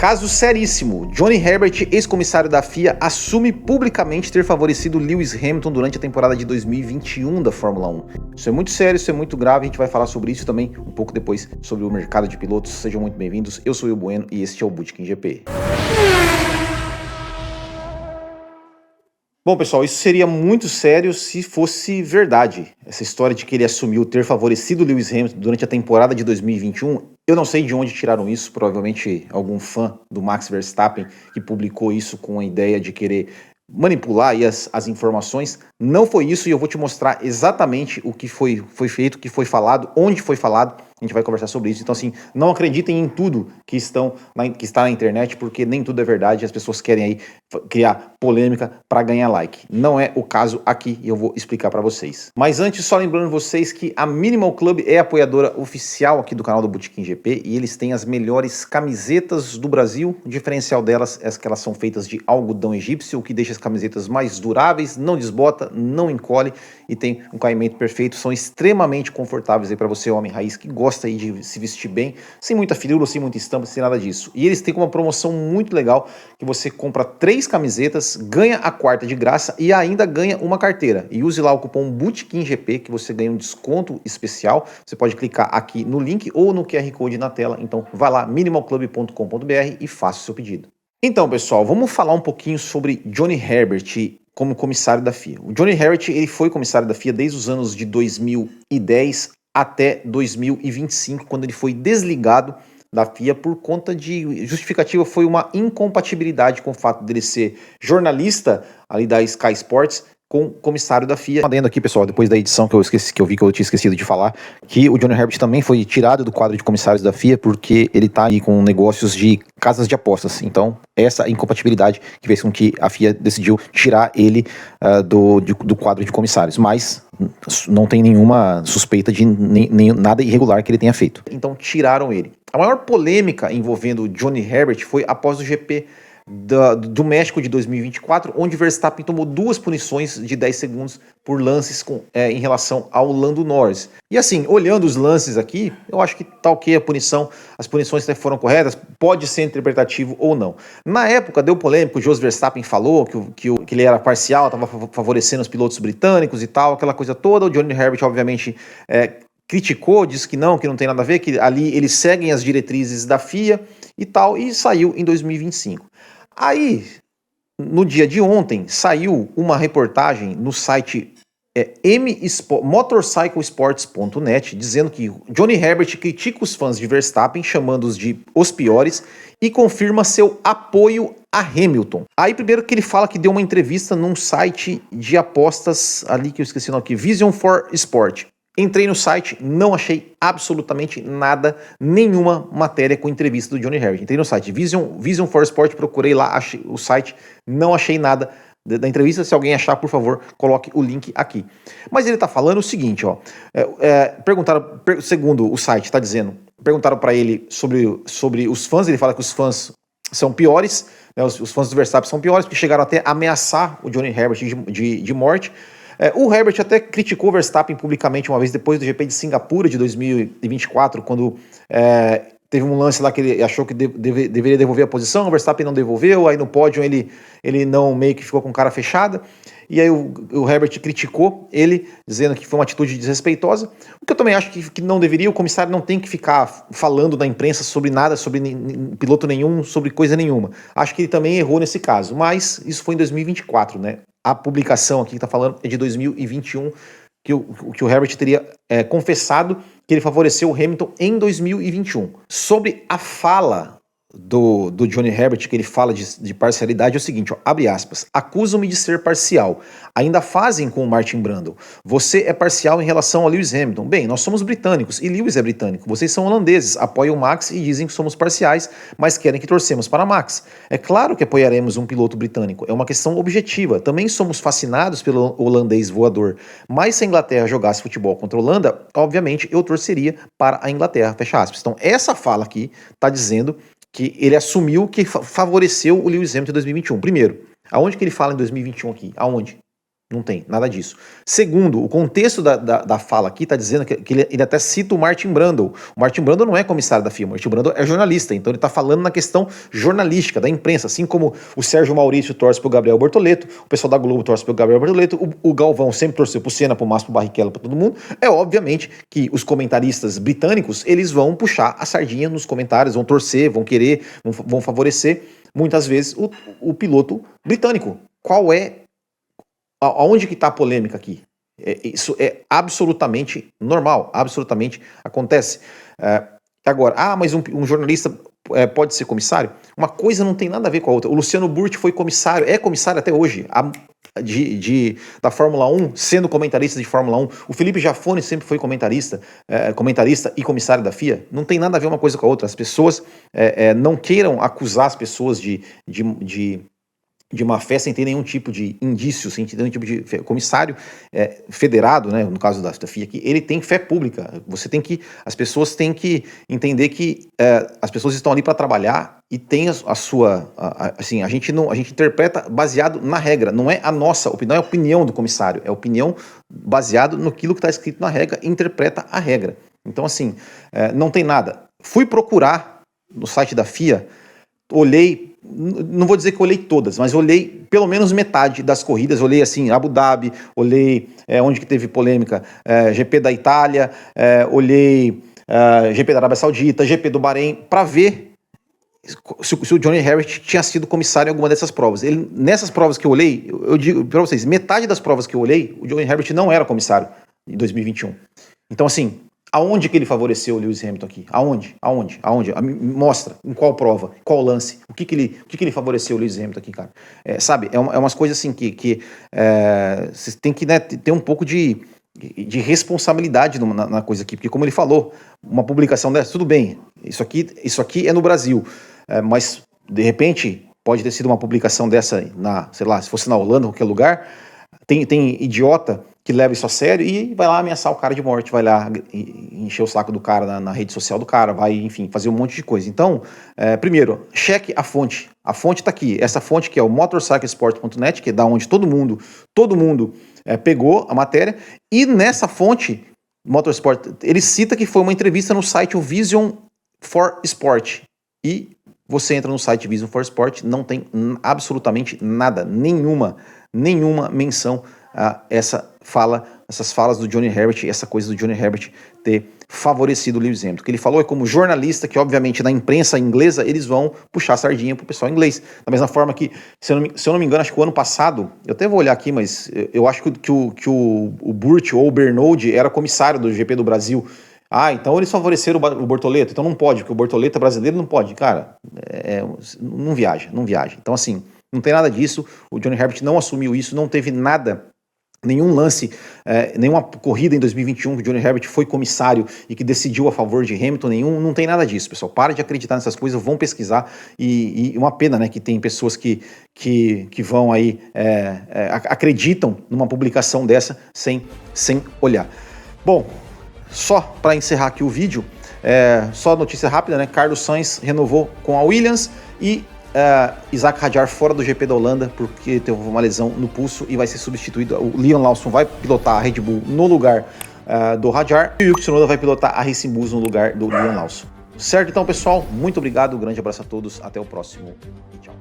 Caso seríssimo, Johnny Herbert, ex-comissário da FIA, assume publicamente ter favorecido Lewis Hamilton durante a temporada de 2021 da Fórmula 1. Isso é muito sério, isso é muito grave, a gente vai falar sobre isso também um pouco depois, sobre o mercado de pilotos. Sejam muito bem-vindos, eu sou o Will Bueno e este é o Bootkin GP. Bom, pessoal, isso seria muito sério se fosse verdade. Essa história de que ele assumiu ter favorecido Lewis Hamilton durante a temporada de 2021, eu não sei de onde tiraram isso, provavelmente algum fã do Max Verstappen que publicou isso com a ideia de querer manipular aí as informações. Não foi isso e eu vou te mostrar exatamente o que foi feito, o que foi falado, onde foi falado. A gente vai conversar sobre isso. Então, assim, não acreditem em tudo que está na internet, porque nem tudo é verdade. As pessoas querem aí criar polêmica para ganhar like. Não é o caso aqui e eu vou explicar para vocês. Mas antes, só lembrando vocês que a Minimal Club é apoiadora oficial aqui do canal do Bootkin GP e eles têm as melhores camisetas do Brasil. O diferencial delas é que elas são feitas de algodão egípcio, o que deixa as camisetas mais duráveis, não desbota, não encolhe e tem um caimento perfeito. São extremamente confortáveis aí para você, homem raiz, que gosta aí de se vestir bem, sem muita firula, sem muita estampa, sem nada disso. E eles têm uma promoção muito legal, que você compra 3 camisetas, ganha a quarta de graça e ainda ganha uma carteira. E use lá o cupom BOOTKINGP que você ganha um desconto especial. Você pode clicar aqui no link ou no QR Code na tela. Então vai lá, minimalclub.com.br e faça o seu pedido. Então, pessoal, vamos falar um pouquinho sobre Johnny Herbert como comissário da FIA. O Johnny Herbert, ele foi comissário da FIA desde os anos de 2010 até 2025, quando ele foi desligado da FIA por conta de justificativa, foi uma incompatibilidade com o fato dele ser jornalista ali da Sky Sports com o comissário da FIA. Adendo aqui, pessoal, depois da edição que eu vi que eu tinha esquecido de falar, que o Johnny Herbert também foi tirado do quadro de comissários da FIA porque ele tá aí com negócios de casas de apostas. Então, essa incompatibilidade que fez com que a FIA decidiu tirar ele do quadro de comissários. Mas não tem nenhuma suspeita de nada irregular que ele tenha feito. Então, tiraram ele. A maior polêmica envolvendo o Johnny Herbert foi após o GP do México de 2024, onde Verstappen tomou 2 punições de 10 segundos por lances em relação ao Lando Norris. E assim, olhando os lances aqui, eu acho que tá ok a punição, as punições foram corretas, pode ser interpretativo ou não. Na época deu polêmica, o Jos Verstappen falou que ele era parcial, estava favorecendo os pilotos britânicos e tal, aquela coisa toda. O Johnny Herbert, obviamente, criticou, disse que não tem nada a ver, que ali eles seguem as diretrizes da FIA e tal, e saiu em 2025. Aí, no dia de ontem, saiu uma reportagem no site motorcyclesports.net dizendo que Johnny Herbert critica os fãs de Verstappen, chamando-os de os piores, e confirma seu apoio a Hamilton. Aí, primeiro que ele fala que deu uma entrevista num site de apostas ali, que eu esqueci o nome aqui, Vision for Sport. Entrei no site, não achei absolutamente nada, nenhuma matéria com entrevista do Johnny Herbert. Entrei no site Vision for Sport, procurei lá, achei o site, não achei nada da entrevista. Se alguém achar, por favor, coloque o link aqui. Mas ele tá falando o seguinte, ó, perguntaram, segundo o site está dizendo, perguntaram para ele sobre os fãs, ele fala que os fãs são piores, né, os fãs do Verstappen são piores, porque chegaram até a ameaçar o Johnny Herbert de morte. O Herbert até criticou o Verstappen publicamente uma vez depois do GP de Singapura de 2024, quando teve um lance lá que ele achou que deveria devolver a posição, o Verstappen não devolveu, aí no pódio ele não, meio que ficou com cara fechada, e aí o Herbert criticou ele, dizendo que foi uma atitude desrespeitosa, o que eu também acho que não deveria. O comissário não tem que ficar falando na imprensa sobre nada, sobre piloto nenhum, sobre coisa nenhuma. Acho que ele também errou nesse caso, mas isso foi em 2024, né? A publicação aqui que está falando é de 2021, que o Herbert teria confessado que ele favoreceu o Hamilton em 2021. Sobre a fala do Johnny Herbert, que ele fala de parcialidade, é o seguinte, ó, abre aspas, acusam-me de ser parcial, ainda fazem com o Martin Brundle, você é parcial em relação a Lewis Hamilton, bem, nós somos britânicos e Lewis é britânico, vocês são holandeses, apoiam o Max e dizem que somos parciais, mas querem que torcemos para Max, é claro que apoiaremos um piloto britânico, é uma questão objetiva, também somos fascinados pelo holandês voador, mas se a Inglaterra jogasse futebol contra a Holanda, obviamente eu torceria para a Inglaterra, fecha aspas. Então essa fala aqui está dizendo que ele assumiu que favoreceu o Lewis Hamilton em 2021. Primeiro, aonde que ele fala em 2021 aqui? Aonde? Não tem nada disso. Segundo, o contexto da fala aqui está dizendo que ele até cita o Martin Brundle. O Martin Brundle não é comissário da FIA, o Martin Brundle é jornalista, então ele está falando na questão jornalística, da imprensa, assim como o Sérgio Maurício torce para o Gabriel Bortoleto, o pessoal da Globo torce para o Gabriel Bortoleto, o Galvão sempre torceu para o Senna, para o Márcio, para o Barrichello, para todo mundo. É obviamente que os comentaristas britânicos, eles vão puxar a sardinha nos comentários, vão torcer, vão querer, vão favorecer, muitas vezes, o piloto britânico. Qual é aonde que está a polêmica aqui? Isso é absolutamente normal, absolutamente acontece. Agora, mas um jornalista pode ser comissário? Uma coisa não tem nada a ver com a outra. O Luciano Burti foi comissário, é comissário até hoje, da Fórmula 1, sendo comentarista de Fórmula 1. O Felipe Jafone sempre foi comentarista e comissário da FIA. Não tem nada a ver uma coisa com a outra. As pessoas não queiram acusar as pessoas de má fé sem ter nenhum tipo de indício, sem ter nenhum tipo de comissário federado, né, no caso da FIA aqui, ele tem fé pública. As pessoas têm que entender que as pessoas estão ali para trabalhar e tem a sua, assim, a gente interpreta baseado na regra, não é a nossa opinião, não é a opinião do comissário, é a opinião baseado naquilo que está escrito na regra, interpreta a regra. Então, assim, não tem nada. Fui procurar no site da FIA, olhei, não vou dizer que olhei todas, mas olhei pelo menos metade das corridas, olhei assim, Abu Dhabi, olhei onde que teve polêmica, GP da Itália, olhei GP da Arábia Saudita, GP do Bahrein, para ver se o Johnny Herbert tinha sido comissário em alguma dessas provas. Nessas provas que eu olhei, eu digo para vocês, metade das provas que eu olhei, o Johnny Herbert não era comissário em 2021. Então, assim, aonde que ele favoreceu o Lewis Hamilton aqui? Aonde? Mostra, em qual prova, qual lance, o que que ele favoreceu o Lewis Hamilton aqui, cara? Sabe, é umas coisas assim que você tem que, né, ter um pouco de responsabilidade na coisa aqui, porque como ele falou, uma publicação dessa, tudo bem, isso aqui é no Brasil, mas de repente pode ter sido uma publicação dessa sei lá, se fosse na Holanda, qualquer lugar, tem idiota que leva isso a sério e vai lá ameaçar o cara de morte, vai lá encher o saco do cara na rede social do cara, vai, enfim, fazer um monte de coisa. Então, primeiro, cheque a fonte. A fonte tá aqui. Essa fonte que é o motorcyclesport.net, que é da onde todo mundo pegou a matéria. E nessa fonte, Motorsport, ele cita que foi uma entrevista no site o Vision for Sport. E você entra no site Vision for Sport, não tem absolutamente nada, nenhuma menção a essas falas do Johnny Herbert, essa coisa do Johnny Herbert ter favorecido o Lewis Hamilton. O que ele falou é como jornalista, que obviamente na imprensa inglesa eles vão puxar a sardinha pro pessoal inglês. Da mesma forma que, se eu não me engano, acho que o ano passado, eu até vou olhar aqui, mas eu acho que o Burt ou o Bernold era comissário do GP do Brasil. Então eles favoreceram o Bortoleto, então não pode, porque o Bortoleto é brasileiro, não pode. Cara, não viaja. Então, assim, não tem nada disso, o Johnny Herbert não assumiu isso, não teve nenhum lance, nenhuma corrida em 2021 que o Johnny Herbert foi comissário e que decidiu a favor de Hamilton, não tem nada disso, pessoal. Para de acreditar nessas coisas, vão pesquisar e uma pena, né, que tem pessoas que vão aí, acreditam numa publicação dessa sem olhar. Bom, só para encerrar aqui o vídeo, só notícia rápida, né, Carlos Sainz renovou com a Williams e Isaac Hadjar fora do GP da Holanda porque teve uma lesão no pulso e vai ser substituído. O Liam Lawson vai pilotar a Red Bull no lugar do Hadjar e o Yuki Tsunoda vai pilotar a Racing Bulls no lugar do Liam Lawson. Certo, então, pessoal, muito obrigado, um grande abraço a todos, até o próximo e tchau.